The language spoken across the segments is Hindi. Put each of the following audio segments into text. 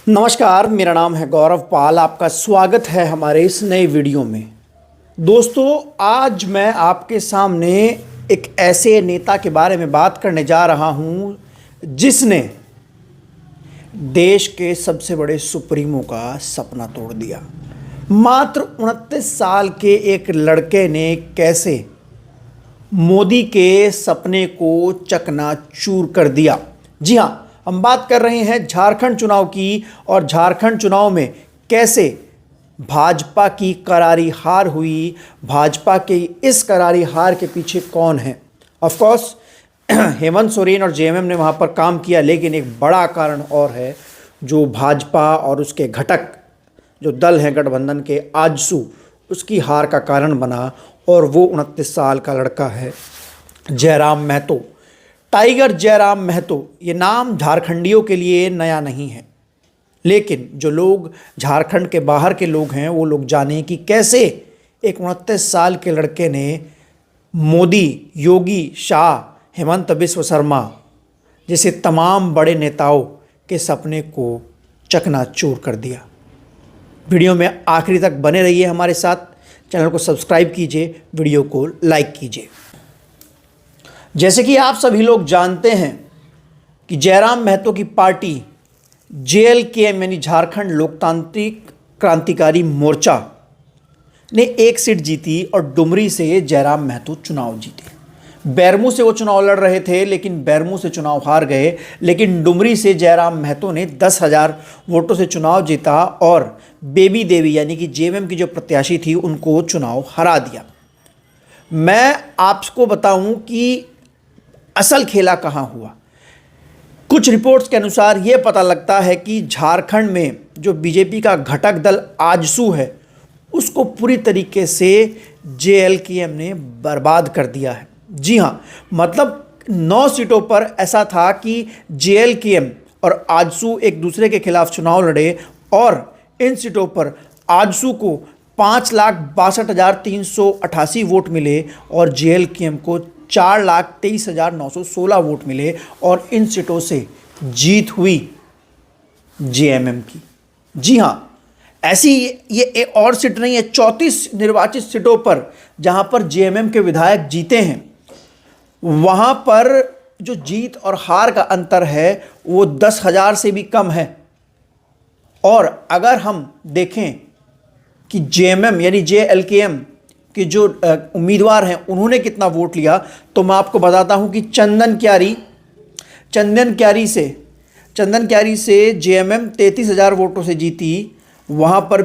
नमस्कार, मेरा नाम है गौरव पाल। आपका स्वागत है हमारे इस नए वीडियो में। दोस्तों, आज मैं आपके सामने एक ऐसे नेता के बारे में बात करने जा रहा हूं जिसने देश के सबसे बड़े सुप्रीमो का सपना तोड़ दिया। मात्र 29 साल के एक लड़के ने कैसे मोदी के सपने को चकनाचूर कर दिया। जी हाँ, हम बात कर रहे हैं झारखंड चुनाव की, और झारखंड चुनाव में कैसे भाजपा की करारी हार हुई। भाजपा के इस करारी हार के पीछे कौन है? ऑफ कोर्स हेमंत सोरेन और जेएमएम ने वहाँ पर काम किया, लेकिन एक बड़ा कारण और है जो भाजपा और उसके घटक जो दल हैं गठबंधन के, आजसू, उसकी हार का कारण बना। और वो 29 साल का लड़का है जयराम महतो, टाइगर जयराम महतो। ये नाम झारखंडियों के लिए नया नहीं है, लेकिन जो लोग झारखंड के बाहर के लोग हैं वो लोग जाने कि कैसे एक 29 साल के लड़के ने मोदी, योगी, शाह, हेमंत बिस्व शर्मा जैसे तमाम बड़े नेताओं के सपने को चकनाचूर कर दिया। वीडियो में आखिरी तक बने रहिए हमारे साथ। चैनल को सब्सक्राइब कीजिए, वीडियो को लाइक कीजिए। जैसे कि आप सभी लोग जानते हैं कि जयराम महतो की पार्टी जेएलकेएम यानी झारखंड लोकतांत्रिक क्रांतिकारी मोर्चा ने एक सीट जीती और डुमरी से जयराम महतो चुनाव जीते। बैरमू से वो चुनाव लड़ रहे थे, लेकिन बैरमू से चुनाव हार गए। लेकिन डुमरी से जयराम महतो ने 10,000 वोटों से चुनाव जीता और बेबी देवी यानी कि जेएमएम की जो प्रत्याशी थी उनको चुनाव हरा दिया। मैं आपको बताऊं कि असल खेला कहाँ हुआ। कुछ रिपोर्ट्स के अनुसार ये पता लगता है कि झारखंड में जो बीजेपी का घटक दल आजसू है उसको पूरी तरीके से जेएलकेएम ने बर्बाद कर दिया है। जी हाँ, मतलब 9 सीटों पर ऐसा था कि जेएलकेएम और आजसू एक दूसरे के खिलाफ चुनाव लड़े और इन सीटों पर आजसू को 5,62,388 वोट मिले और जेएलकेएम को 4,23,916 वोट मिले और इन सीटों से जीत हुई जेएमएम की। जी हाँ, ऐसी ये एक और सीट नहीं है, 34 निर्वाचित सीटों पर जहां पर जेएमएम के विधायक जीते हैं, वहां पर जो जीत और हार का अंतर है वो 10,000 से भी कम है। और अगर हम देखें कि जेएमएम यानी जेएलकेएम कि जो उम्मीदवार हैं उन्होंने कितना वोट लिया, तो मैं आपको बताता हूं कि चंदन क्यारी से जेएमएम 33,000 वोटों से जीती। वहां पर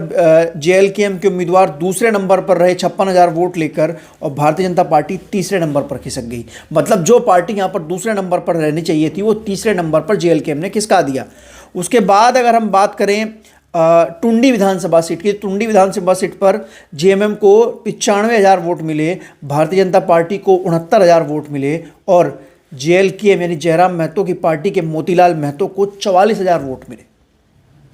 जेएलकेएम के उम्मीदवार दूसरे नंबर पर रहे 56,000 वोट लेकर, और भारतीय जनता पार्टी तीसरे नंबर पर खिसक गई। मतलब जो पार्टी यहां पर दूसरे नंबर पर रहनी चाहिए थी वो तीसरे नंबर पर जेएलकेएम ने खिसका दिया। उसके बाद अगर हम बात करें टुंडी विधानसभा सीट की, टुंडी विधानसभा सीट पर जेएमएम को 95,000 वोट मिले, भारतीय जनता पार्टी को 69,000 वोट मिले और जेएलकेएम यानी जयराम महतो की पार्टी के मोतीलाल महतो को 44,000 वोट मिले।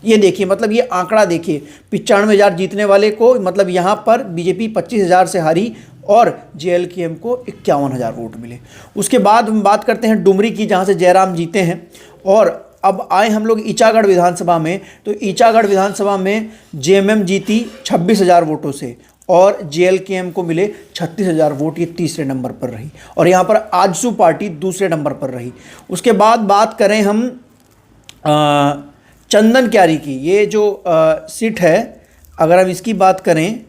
ये देखिए, मतलब ये आंकड़ा देखिए, 95,000 जीतने वाले को, मतलब यहाँ पर बीजेपी 25,000 से हारी और जेएलकेएम को 51,000 वोट मिले। उसके बाद हम बात करते हैं डुमरी की, जहाँ से जयराम जीते हैं। और अब आए हम लोग ईचागढ़ विधानसभा में, तो ईचागढ़ विधानसभा में जेएमएम जीती 26,000 वोटों से और जेएलकेएम को मिले 36,000 वोट। ये तीसरे नंबर पर रही और यहाँ पर आजसू पार्टी दूसरे नंबर पर रही। उसके बाद बात करें हम चंदन क्यारी की, ये जो सीट है, अगर हम इसकी बात करें,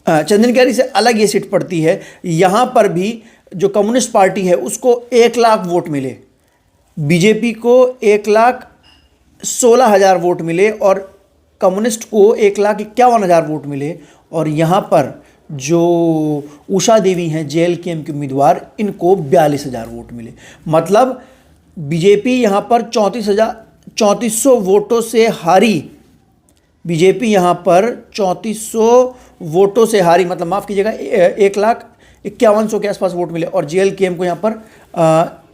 चंदन क्यारी से अलग ये सीट पड़ती है। यहाँ पर भी जो कम्युनिस्ट पार्टी है उसको 1 लाख वोट मिले, बीजेपी को 1,16,000 वोट मिले और कम्युनिस्ट को 1,51,000 वोट मिले। और यहाँ पर जो उषा देवी हैं जेएलकेएम के उम्मीदवार, इनको 42,000 वोट मिले। मतलब बीजेपी यहाँ पर 3400 वोटों से हारी। बीजेपी यहाँ पर 3400 वोटों से हारी, मतलब माफ़ कीजिएगा, 1,51,000 के आसपास वोट मिले और जेएलकेएम को यहाँ पर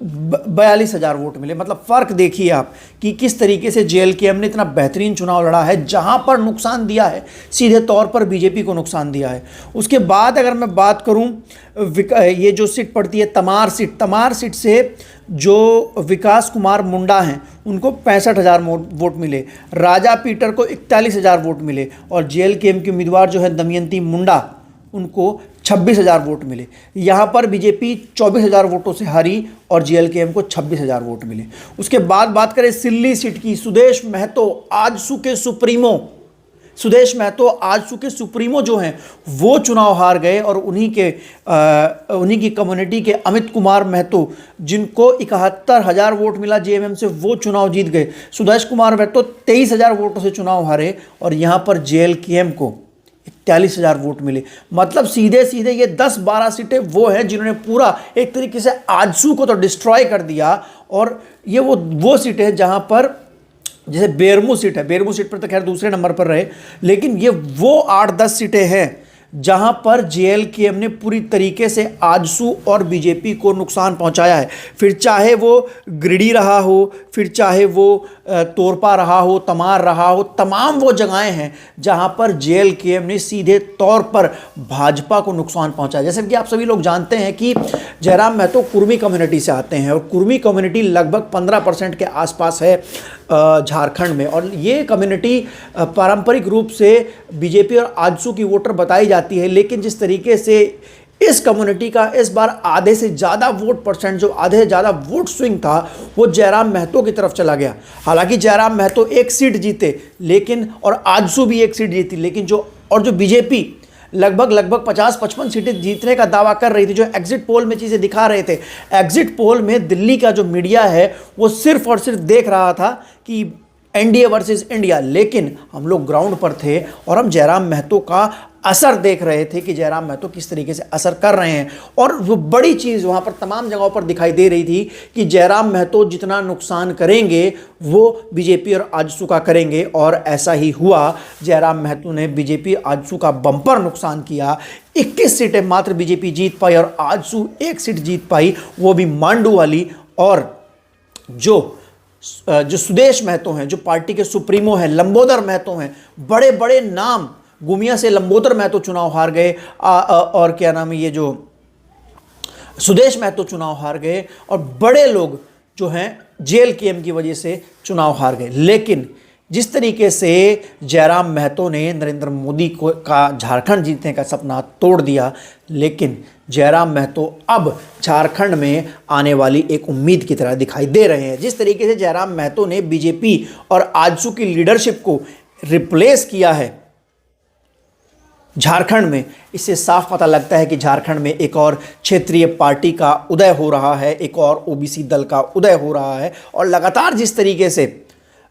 42,000 वोट मिले। मतलब फ़र्क देखिए आप कि किस तरीके से जेएलकेएम ने इतना बेहतरीन चुनाव लड़ा है, जहाँ पर नुकसान दिया है सीधे तौर पर बीजेपी को नुकसान दिया है। उसके बाद अगर मैं बात करूँ, ये जो सीट पड़ती है तमार सीट से जो विकास कुमार मुंडा हैं उनको 65,000 वोट मिले, राजा पीटर को 41,000 वोट मिले और जेएलकेएम की उम्मीदवार जो है दमयंती मुंडा उनको 26,000 वोट मिले। यहाँ पर बीजेपी 24,000 वोटों से हारी और जेएलकेएम को 26,000 वोट मिले। उसके बाद बात करें सिल्ली सीट की, सुदेश महतो आजसू के सुप्रीमो जो हैं वो चुनाव हार गए और उन्हीं की कम्युनिटी के अमित कुमार महतो जिनको 71,000 वोट मिला जेएमएम से, वो चुनाव जीत गए। सुदेश कुमार महतो 23,000 वोटों से चुनाव हारे और यहाँ पर जेएलकेएम को 41,000 वोट मिले। मतलब सीधे सीधे ये 10-12 सीटें वो हैं जिन्होंने पूरा एक तरीके से आजसू को तो डिस्ट्रॉय कर दिया। और ये वो सीटें हैं जहाँ पर जैसे बेरमू सीट है, बेरमू सीट पर तो खैर दूसरे नंबर पर रहे, लेकिन ये वो 8-10 सीटें हैं जहां पर जेएलकेएम ने पूरी तरीके से आजसू और बीजेपी को नुकसान पहुंचाया है। फिर चाहे वो गिरिडीह रहा हो, फिर चाहे वो तोरपा रहा हो, तमार रहा हो, तमाम वो जगहें हैं जहां पर जेएलकेएम ने सीधे तौर पर भाजपा को नुकसान पहुंचाया। जैसे कि आप सभी लोग जानते हैं कि जयराम महतो कुर्मी कम्युनिटी से आते हैं और कुर्मी कम्युनिटी लगभग 15% के आसपास है झारखंड में, और ये कम्युनिटी पारंपरिक रूप से बीजेपी और आजसू की वोटर बताई जाती है। लेकिन जिस तरीके से इस कम्युनिटी का इस बार आधे से ज़्यादा वोट परसेंट, जो आधे से ज़्यादा वोट स्विंग था, वो जयराम महतो की तरफ चला गया। हालांकि जयराम महतो एक सीट जीते लेकिन, और आजसू भी एक सीट जीती, लेकिन जो बीजेपी लगभग 50-55 सीटें जीतने का दावा कर रही थी, जो एग्जिट पोल में चीज़ें दिखा रहे थे। एग्जिट पोल में दिल्ली का जो मीडिया है वो सिर्फ और सिर्फ देख रहा था कि एनडीए वर्सेस इंडिया, लेकिन हम लोग ग्राउंड पर थे और हम जयराम महतो का असर देख रहे थे कि जयराम महतो किस तरीके से असर कर रहे हैं। और वो बड़ी चीज़ वहाँ पर तमाम जगहों पर दिखाई दे रही थी कि जयराम महतो जितना नुकसान करेंगे वो बीजेपी और आजसू का करेंगे, और ऐसा ही हुआ। जयराम महतो ने बीजेपी आजसू का बम्पर नुकसान किया। 21 सीटें मात्र बीजेपी जीत पाई और आजसू एक सीट जीत पाई, वो भी मांडू वाली। और जो सुदेश महतो हैं, जो पार्टी के सुप्रीमो हैं, लंबोदर महतो हैं, बड़े बड़े नाम, गुमिया से लंबोदर महतो चुनाव हार गए, और क्या नाम है, ये जो सुदेश महतो चुनाव हार गए, और बड़े लोग जो हैं जेएलकेएम की वजह से चुनाव हार गए। लेकिन जिस तरीके से जयराम महतो ने नरेंद्र मोदी का झारखंड जीतने का सपना तोड़ दिया, लेकिन जयराम महतो अब झारखंड में आने वाली एक उम्मीद की तरह दिखाई दे रहे हैं। जिस तरीके से जयराम महतो ने बीजेपी और आजसू की लीडरशिप को रिप्लेस किया है झारखंड में, इससे साफ पता लगता है कि झारखंड में एक और क्षेत्रीय पार्टी का उदय हो रहा है, एक और ओबीसी दल का उदय हो रहा है। और लगातार जिस तरीके से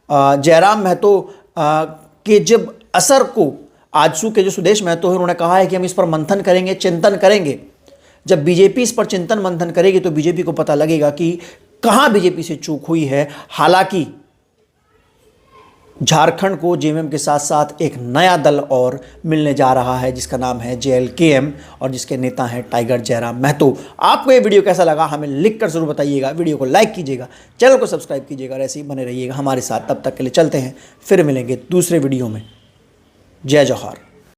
जयराम महतो के जब असर को आजसू के जो सुदेश महतो है उन्होंने कहा है कि हम इस पर मंथन करेंगे, चिंतन करेंगे। जब बीजेपी इस पर चिंतन मंथन करेगी तो बीजेपी को पता लगेगा कि कहां बीजेपी से चूक हुई है। हालांकि झारखंड को जेएमएम के साथ साथ एक नया दल और मिलने जा रहा है जिसका नाम है जेएलकेएम, और जिसके नेता हैं टाइगर जयराम महतो। आपको ये वीडियो कैसा लगा हमें लिख कर जरूर बताइएगा। वीडियो को लाइक कीजिएगा, चैनल को सब्सक्राइब कीजिएगा, और ऐसे ही बने रहिएगा हमारे साथ। तब तक के लिए चलते हैं, फिर मिलेंगे दूसरे वीडियो में। जय जौहर।